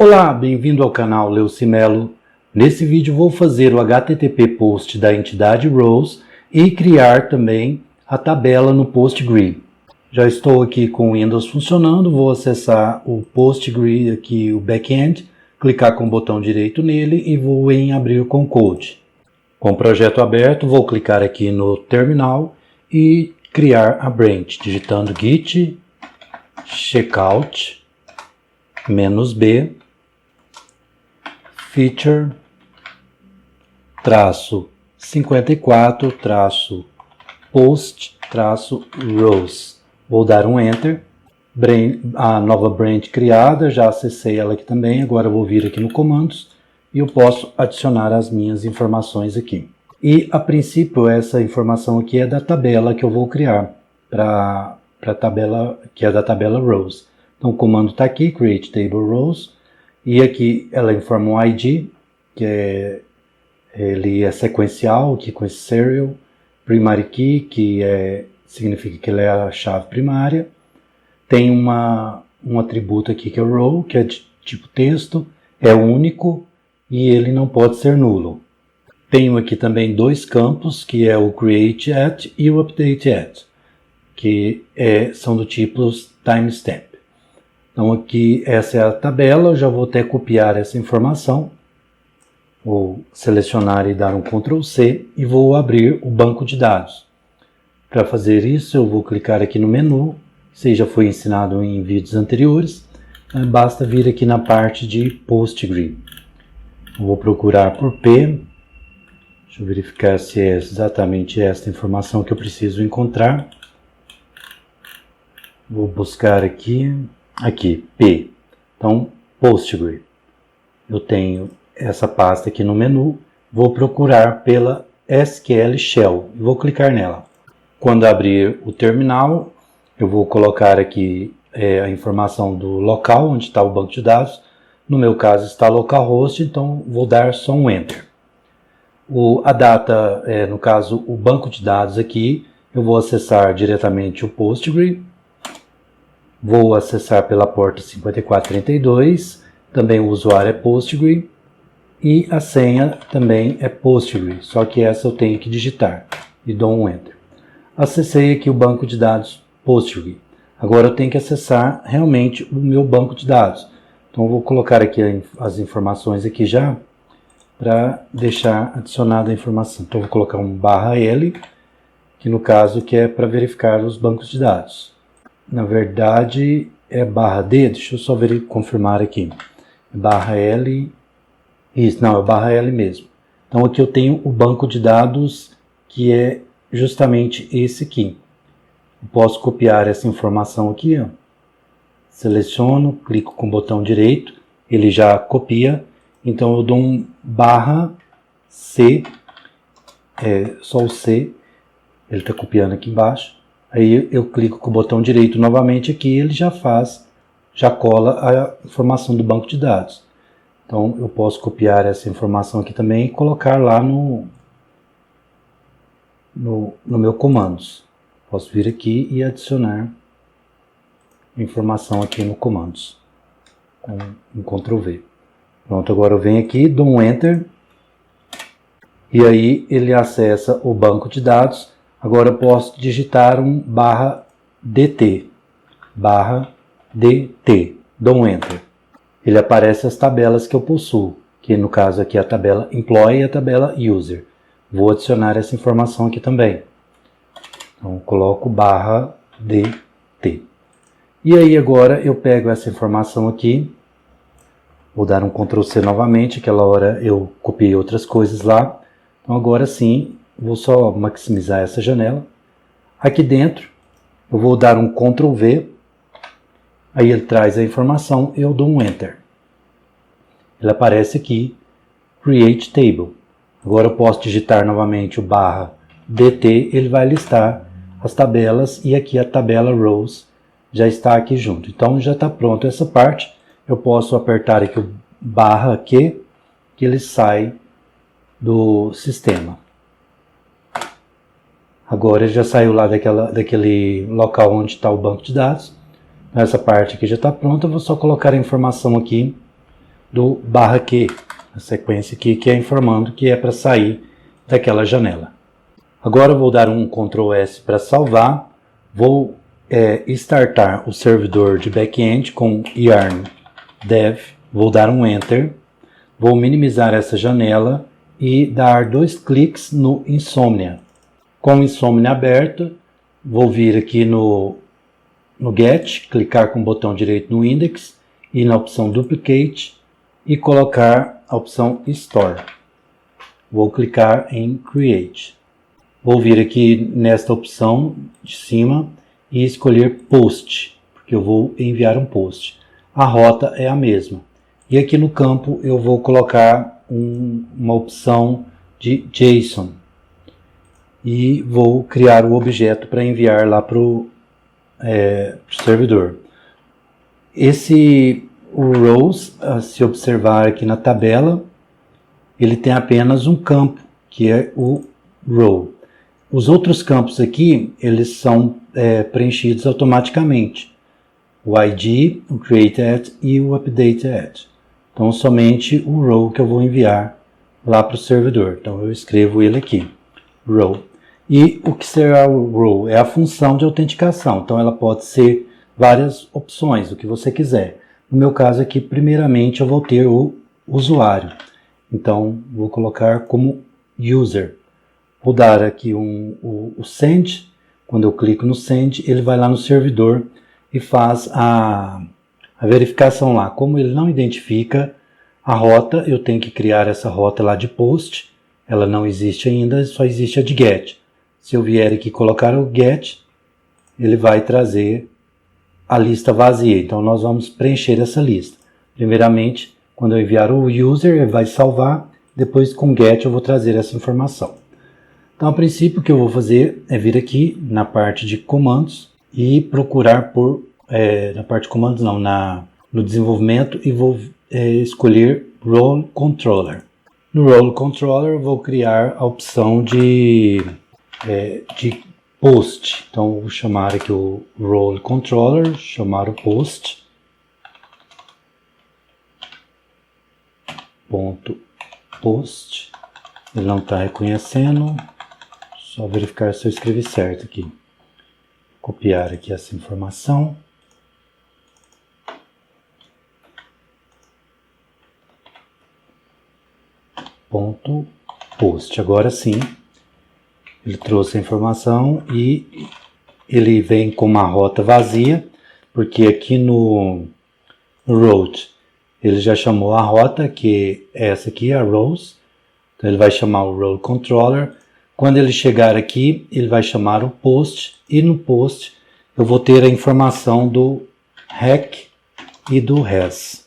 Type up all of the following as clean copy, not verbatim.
Olá, bem-vindo ao canal Leucimelo. Nesse vídeo vou fazer o HTTP post da entidade rows e criar também a tabela no PostGrid. Já estou aqui com o Windows funcionando, vou acessar o PostGrid aqui, o backend, clicar com o botão direito nele e vou em abrir com code. Com o projeto aberto, vou clicar aqui no terminal e criar a branch, digitando git checkout -b feature -54 -post -rows. Vou dar um enter. A nova branch criada, já acessei ela aqui também. Agora eu vou vir aqui no comandos e eu posso adicionar as minhas informações aqui. E a princípio essa informação aqui é da tabela que eu vou criar para a tabela que é da tabela rows. Então o comando está aqui, create table rows. E aqui ela informa o ID, que ele é sequencial, aqui com esse serial, primary key, que significa que ele é a chave primária. Tem um atributo aqui que é o row, que é de tipo texto, é único e ele não pode ser nulo. Tenho aqui também dois campos, que é o create at e o update at, que são do tipo timestamp. Então aqui essa é a tabela, eu já vou até copiar essa informação, vou selecionar e dar um Ctrl C e vou abrir o banco de dados. Para fazer isso eu vou clicar aqui no menu, isso já foi ensinado em vídeos anteriores, basta vir aqui na parte de PostGrid. Eu vou procurar por P, deixa eu verificar se é exatamente esta informação que eu preciso encontrar. Vou buscar aqui P, então PostGrid. Eu tenho essa pasta aqui no menu, vou procurar pela SQL Shell, vou clicar nela. Quando abrir o terminal, eu vou colocar aqui a informação do local onde está o banco de dados. No meu caso está localhost, então vou dar só um enter. A data, no caso o banco de dados aqui, eu vou acessar diretamente o PostGrid. Vou acessar pela porta 5432, também o usuário é PostGrid e a senha também é PostGrid, só que essa eu tenho que digitar e dou um enter. Acessei aqui o banco de dados PostGrid. Agora eu tenho que acessar realmente o meu banco de dados. Então eu vou colocar aqui as informações aqui já para deixar adicionada a informação. Então eu vou colocar um /L, que no caso que é para verificar os bancos de dados. Na verdade é /D, deixa eu só confirmar aqui, /L, isso, não, é /L mesmo. Então aqui eu tenho o banco de dados que é justamente esse aqui. Eu posso copiar essa informação aqui, ó. Seleciono, clico com o botão direito, ele já copia, então eu dou um /C, só o C, ele está copiando aqui embaixo. Aí eu clico com o botão direito novamente aqui, ele já cola a informação do banco de dados. Então eu posso copiar essa informação aqui também e colocar lá no meu comandos. Posso vir aqui e adicionar informação aqui no comandos, com um Ctrl V. Pronto, agora eu venho aqui, dou um enter, e aí ele acessa o banco de dados. Agora eu posso digitar um /DT, dou um enter. Ele aparece as tabelas que eu possuo, que no caso aqui é a tabela Employee e a tabela User. Vou adicionar essa informação aqui também. Então coloco /DT. E aí agora eu pego essa informação aqui, vou dar um Ctrl C novamente, aquela hora eu copiei outras coisas lá. Então agora sim, vou só maximizar essa janela. Aqui dentro, eu vou dar um Ctrl V, aí ele traz a informação, eu dou um Enter. Ele aparece aqui, Create Table. Agora eu posso digitar novamente o /DT, ele vai listar as tabelas e aqui a tabela Rows já está aqui junto. Então já está pronto essa parte. Eu posso apertar aqui o /Q, que ele sai do sistema. Agora ele já saiu lá daquele local onde está o banco de dados. Essa parte aqui já está pronta, eu vou só colocar a informação aqui do /Q, a sequência aqui que é informando que é para sair daquela janela. Agora eu vou dar um Ctrl S para salvar, vou startar o servidor de back-end com yarn dev, vou dar um Enter, vou minimizar essa janela e dar 2 cliques no Insomnia. Com o Insomnia aberto, vou vir aqui no Get, clicar com o botão direito no Index e na opção Duplicate e colocar a opção Store. Vou clicar em Create. Vou vir aqui nesta opção de cima e escolher Post, porque eu vou enviar um post. A rota é a mesma. E aqui no campo eu vou colocar uma opção de JSON. E vou criar o objeto para enviar lá para o servidor. O rows, se observar aqui na tabela, ele tem apenas um campo, que é o row. Os outros campos aqui, eles são preenchidos automaticamente. O ID, o create_at e o update_at. Então, somente o row que eu vou enviar lá para o servidor. Então, eu escrevo ele aqui, row. E o que será o row? É a função de autenticação. Então, ela pode ser várias opções, o que você quiser. No meu caso aqui, primeiramente, eu vou ter o usuário. Então, vou colocar como user. Vou dar aqui o send. Quando eu clico no send, ele vai lá no servidor e faz a verificação lá. Como ele não identifica a rota, eu tenho que criar essa rota lá de post. Ela não existe ainda, só existe a de get. Se eu vier aqui colocar o get, ele vai trazer a lista vazia. Então nós vamos preencher essa lista. Primeiramente, quando eu enviar o user, ele vai salvar. Depois com get eu vou trazer essa informação. Então, a princípio, o que eu vou fazer é vir aqui na parte de comandos e procurar na parte de comandos não, no desenvolvimento, e vou escolher Role Controller. No Role Controller eu vou criar a opção de post. Então, vou chamar aqui o Role Controller, chamar o post. Post. Ele não está reconhecendo. Só verificar se eu escrevi certo aqui. Copiar aqui essa informação. Post. Agora sim, ele trouxe a informação e ele vem com uma rota vazia, porque aqui no route ele já chamou a rota, que é essa aqui, a rows. Então ele vai chamar o role controller. Quando ele chegar aqui, ele vai chamar o post, e no post eu vou ter a informação do rec e do res.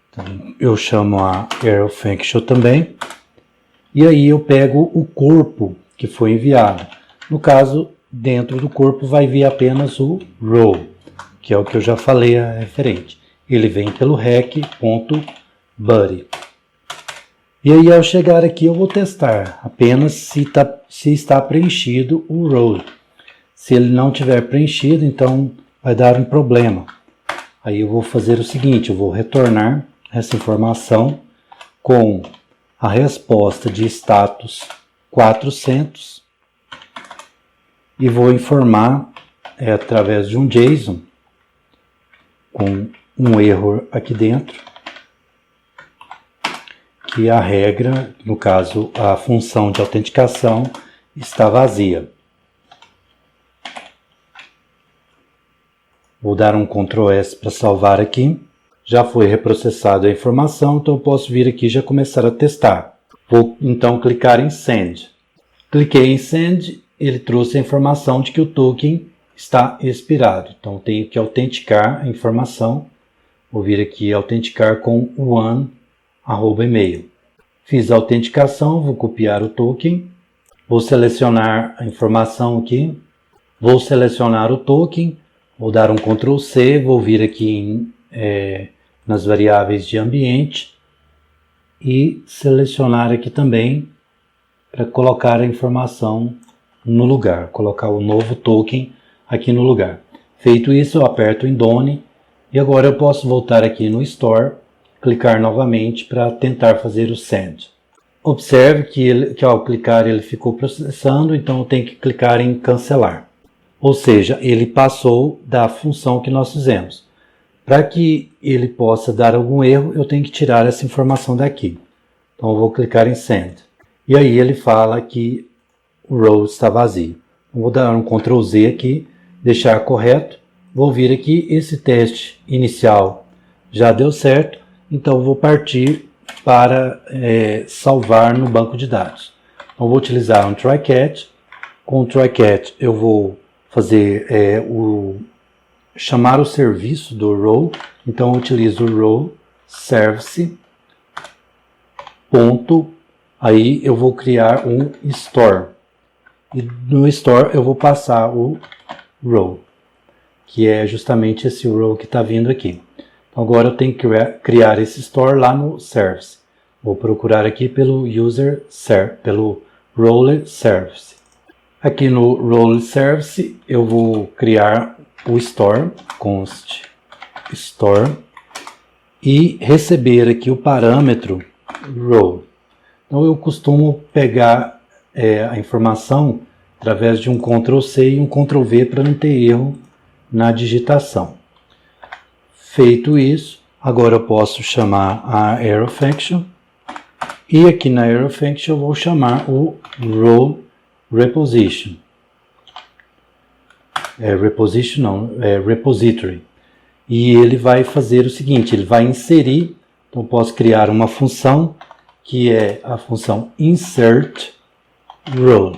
Então, eu chamo a arrow function também, e aí eu pego o corpo que foi enviado. No caso, dentro do corpo vai vir apenas o row, que é o que eu já falei a referente. Ele vem pelo rec.body. E aí, ao chegar aqui, eu vou testar apenas se está preenchido o row. Se ele não tiver preenchido, então vai dar um problema. Aí eu vou fazer o seguinte, eu vou retornar essa informação com a resposta de status 400 e vou informar através de um JSON com um erro aqui dentro, que a regra, no caso a função de autenticação, está vazia. Vou dar um Ctrl S para salvar aqui. Já foi reprocessada a informação, então eu posso vir aqui e já começar a testar. Vou então clicar em Send. Cliquei em Send, ele trouxe a informação de que o token está expirado. Então eu tenho que autenticar a informação. Vou vir aqui e autenticar com one@email. Fiz a autenticação, vou copiar o token, vou selecionar a informação aqui, vou selecionar o token, vou dar um Ctrl C, vou vir aqui nas variáveis de ambiente e selecionar aqui também para colocar a informação no lugar, colocar o novo token aqui no lugar. Feito isso, eu aperto em Done E agora eu posso voltar aqui no Store, clicar novamente para tentar fazer o Send. Observe que ao clicar ele ficou processando, então eu tenho que clicar em cancelar. Ou seja, ele passou da função que nós fizemos. Para que ele possa dar algum erro, eu tenho que tirar essa informação daqui. Então eu vou clicar em Send. E aí ele fala que o row está vazio. Eu vou dar um Ctrl Z aqui, deixar correto. Vou vir aqui, esse teste inicial já deu certo, então eu vou partir para salvar no banco de dados. Então vou utilizar um try catch. Com o try catch eu vou fazer chamar o serviço do row. Então eu utilizo o row service ponto, aí eu vou criar um store. E no store eu vou passar o row, que é justamente esse row que está vindo aqui. Então agora eu tenho que criar esse store lá no service. Vou procurar aqui pelo pelo role service. Aqui no role service eu vou criar o store, const store, e receber aqui o parâmetro row. Então eu costumo pegar a informação através de um Ctrl C e um Ctrl V para não ter erro na digitação. Feito isso, agora eu posso chamar a arrow function, e aqui na arrow function eu vou chamar o row reposition. Repository. E ele vai fazer o seguinte, ele vai inserir, então eu posso criar uma função que é a função insert row.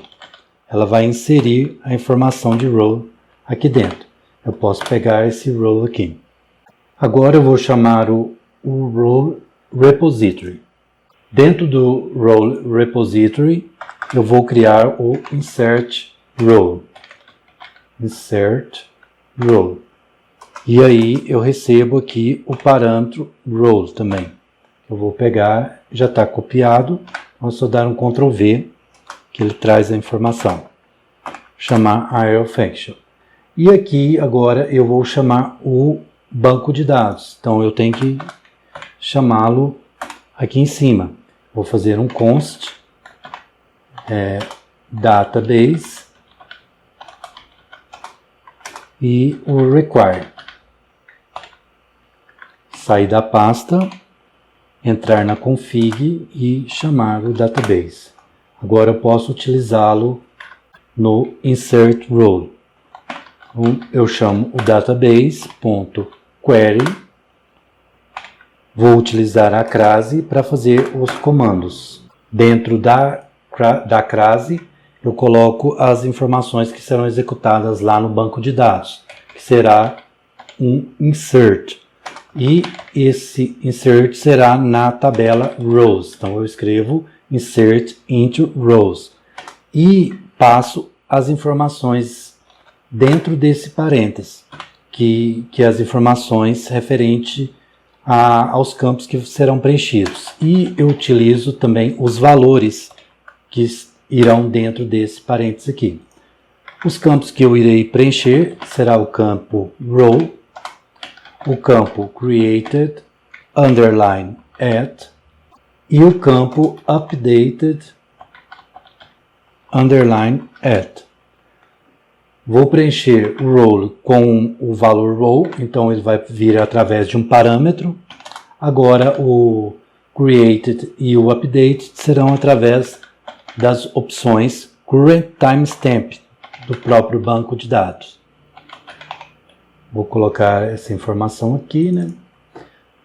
Ela vai inserir a informação de row aqui dentro. Eu posso pegar esse row aqui. Agora eu vou chamar o row repository. Dentro do row repository, eu vou criar o insert row. Insert row. E aí eu recebo aqui o parâmetro row também. Eu vou pegar, já está copiado, vou só dar um Ctrl V, que ele traz a informação. Chamar a arrow function. E aqui agora eu vou chamar o banco de dados. Então eu tenho que chamá-lo aqui em cima. Vou fazer um const database e o require. Sair da pasta, entrar na config e chamar o database. Agora eu posso utilizá-lo no insert row. Então, eu chamo o database.query. Vou utilizar a crase para fazer os comandos. Dentro da crase, eu coloco as informações que serão executadas lá no banco de dados, que será um insert. E esse insert será na tabela rows. Então eu escrevo insert into rows e passo as informações dentro desse parênteses, que as informações referentes aos campos que serão preenchidos. E eu utilizo também os valores que irão dentro desse parênteses aqui. Os campos que eu irei preencher será o campo row, o campo created, underline at, e o campo updated, underline at. Vou preencher o row com o valor row, então ele vai vir através de um parâmetro. Agora o created e o updated serão através das opções current timestamp do próprio banco de dados. Vou colocar essa informação aqui, né?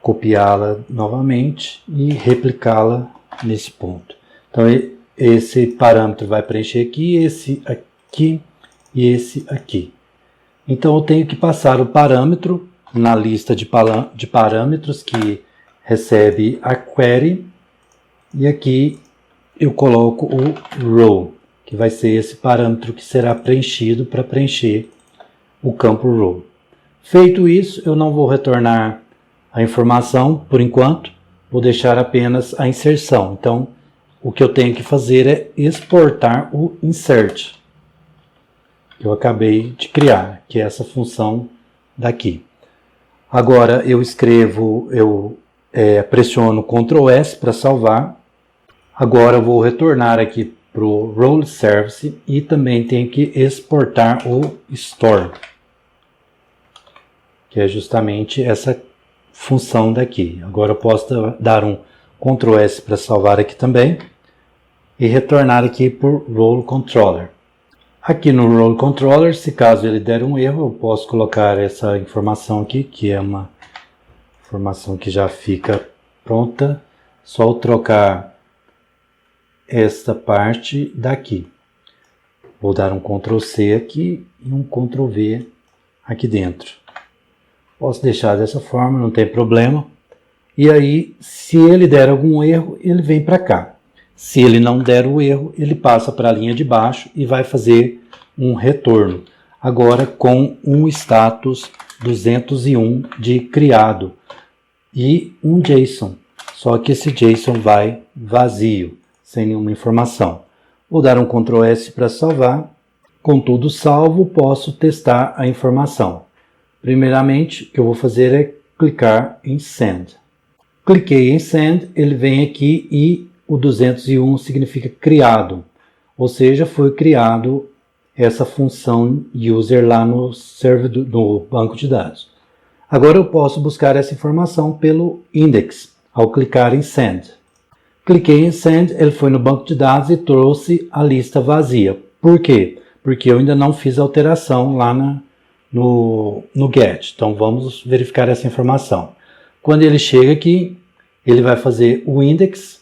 Copiá-la novamente e replicá-la nesse ponto. Então esse parâmetro vai preencher aqui, esse aqui e esse aqui. Então eu tenho que passar o parâmetro na lista de parâmetros que recebe a query, e aqui eu coloco o row, que vai ser esse parâmetro que será preenchido para preencher o campo row. Feito isso, eu não vou retornar a informação por enquanto, vou deixar apenas a inserção. Então o que eu tenho que fazer é exportar o insert que eu acabei de criar, que é essa função daqui. Agora eu pressiono Ctrl S para salvar. Agora eu vou retornar aqui para o Role Service e também tenho que exportar o Store, que é justamente essa função daqui. Agora eu posso dar um Ctrl S para salvar aqui também e retornar aqui por Role Controller. Aqui no Role Controller, se caso ele der um erro, eu posso colocar essa informação aqui, que é uma informação que já fica pronta. Só eu trocar esta parte daqui. Vou dar um Ctrl C aqui e um Ctrl V aqui dentro. Posso deixar dessa forma, não tem problema. E aí, se ele der algum erro, ele vem para cá. Se ele não der o erro, ele passa para a linha de baixo e vai fazer um retorno. Agora com um status 201 de criado e um JSON. Só que esse JSON vai vazio, sem nenhuma informação. Vou dar um Ctrl S para salvar. Com tudo salvo, posso testar a informação. Primeiramente, o que eu vou fazer é clicar em Send. Cliquei em Send, ele vem aqui e o 201 significa criado, ou seja, foi criado essa função user lá no server do banco de dados. Agora eu posso buscar essa informação pelo index, ao clicar em Send. Cliquei em Send, ele foi no banco de dados e trouxe a lista vazia. Por quê? Porque eu ainda não fiz alteração lá no GET. Então vamos verificar essa informação. Quando ele chega aqui, ele vai fazer o index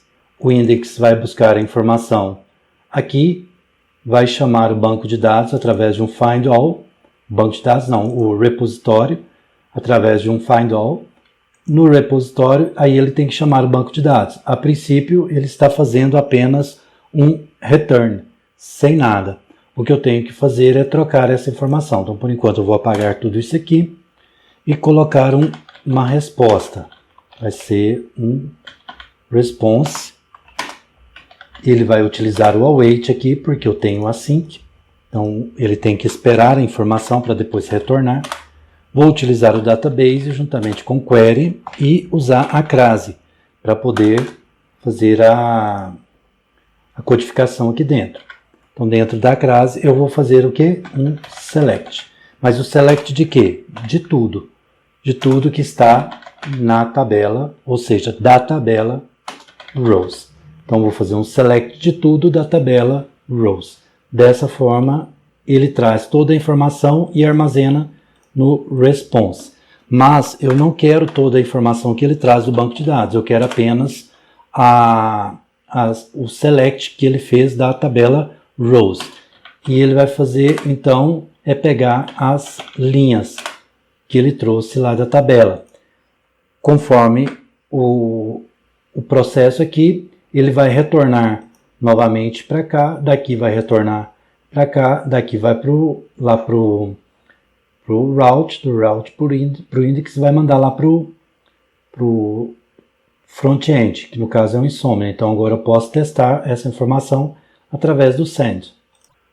vai buscar a informação aqui, vai chamar o banco de dados através de um find all, banco de dados não, o repositório, através de um find all. No repositório, aí ele tem que chamar o banco de dados. A princípio, ele está fazendo apenas um return, sem nada. O que eu tenho que fazer é trocar essa informação. Então, por enquanto, eu vou apagar tudo isso aqui e colocar uma resposta. Vai ser um response. Ele vai utilizar o await aqui, porque eu tenho async. Então, ele tem que esperar a informação para depois retornar. Vou utilizar o database juntamente com query e usar a crase para poder fazer a codificação aqui dentro. Então, dentro da crase, eu vou fazer o quê? Um select. Mas o select de quê? De tudo. De tudo que está na tabela, ou seja, da tabela rows. Então, vou fazer um select de tudo da tabela rows. Dessa forma, ele traz toda a informação e armazena no response. Mas eu não quero toda a informação que ele traz do banco de dados. Eu quero apenas o select que ele fez da tabela rows. E ele vai fazer, então, é pegar as linhas que ele trouxe lá da tabela. Conforme o processo aqui, ele vai retornar novamente para cá, daqui vai retornar para cá, daqui vai lá para o route, do route para o index, vai mandar lá para o front-end, que no caso é o Insomnia. Então agora eu posso testar essa informação através do send.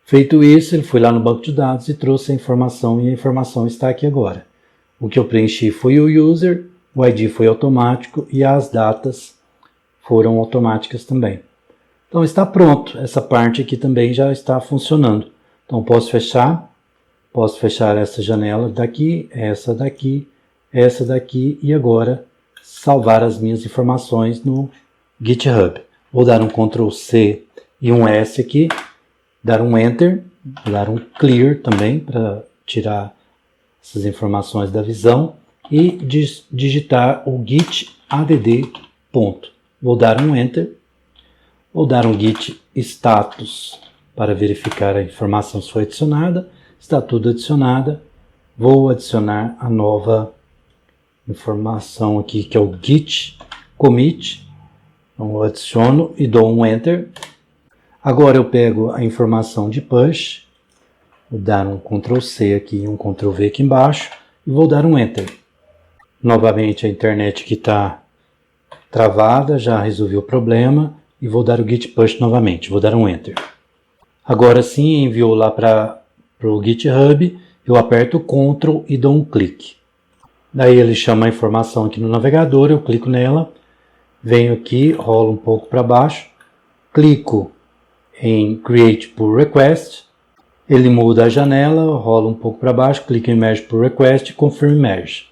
Feito isso, ele foi lá no banco de dados e trouxe a informação, e a informação está aqui agora. O que eu preenchi foi o user, o ID foi automático e as datas foram automáticas também. Então está pronto, essa parte aqui também já está funcionando. Então posso fechar essa janela daqui, essa daqui e agora salvar as minhas informações no GitHub. Vou dar um Ctrl C e um S aqui, dar um Enter, dar um Clear também para tirar essas informações da visão e digitar o git add ponto. Vou dar um Enter, vou dar um git status para verificar a informação se foi adicionada. Está tudo adicionada. Vou adicionar a nova informação aqui, que é o git commit. Então eu adiciono e dou um Enter. Agora eu pego a informação de push, vou dar um Ctrl C aqui e um Ctrl V aqui embaixo e vou dar um Enter. Novamente a internet que está travada, já resolvi o problema e vou dar o git push novamente, vou dar um Enter. Agora sim enviou lá para o GitHub, eu aperto Ctrl e dou um clique. Daí ele chama a informação aqui no navegador, eu clico nela, venho aqui, rolo um pouco para baixo, clico em Create Pull Request, ele muda a janela, rola um pouco para baixo, clico em Merge Pull Request e confirmo Merge.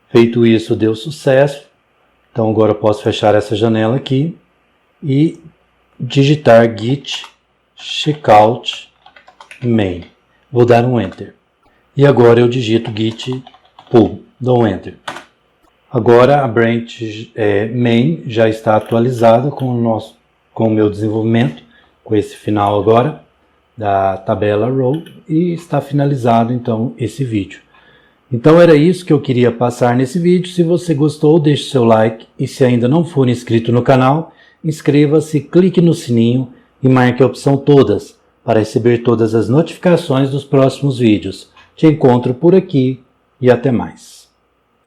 Feito isso, deu sucesso. Então agora eu posso fechar essa janela aqui e digitar git checkout main. Vou dar um Enter. E agora eu digito git pull, dou um Enter. Agora a branch main já está atualizada com o meu desenvolvimento, com esse final agora da tabela row, e está finalizado então esse vídeo. Então era isso que eu queria passar nesse vídeo. Se você gostou, deixe seu like e se ainda não for inscrito no canal, inscreva-se, clique no sininho e marque a opção todas para receber todas as notificações dos próximos vídeos. Te encontro por aqui e até mais.